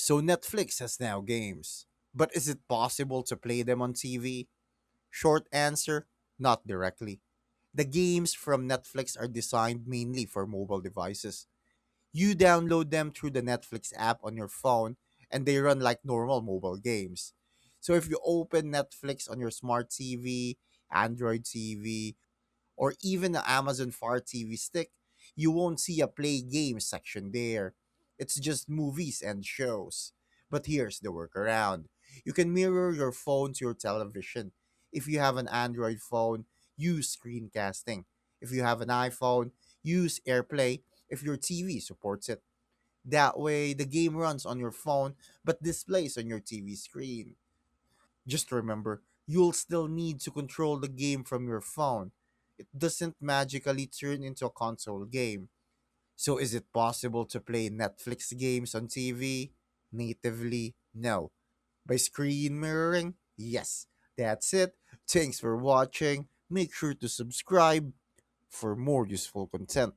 So Netflix has now games. But is it possible to play them on TV? Short answer, not directly. The games from Netflix are designed mainly for mobile devices. You download them through the Netflix app on your phone and they run like normal mobile games. So if you open Netflix on your smart TV, Android TV, or even the Amazon Fire TV stick, you won't see a play games section there. It's just movies and shows. But here's the workaround. You can mirror your phone to your television. If you have an Android phone, use screencasting. If you have an iPhone, use AirPlay if your TV supports it. That way, the game runs on your phone but displays on your TV screen. Just remember, you'll still need to control the game from your phone. It doesn't magically turn into a console game. So, is it possible to play Netflix games on TV? Natively? No. By screen mirroring? Yes. That's it. Thanks for watching. Make sure to subscribe for more useful content.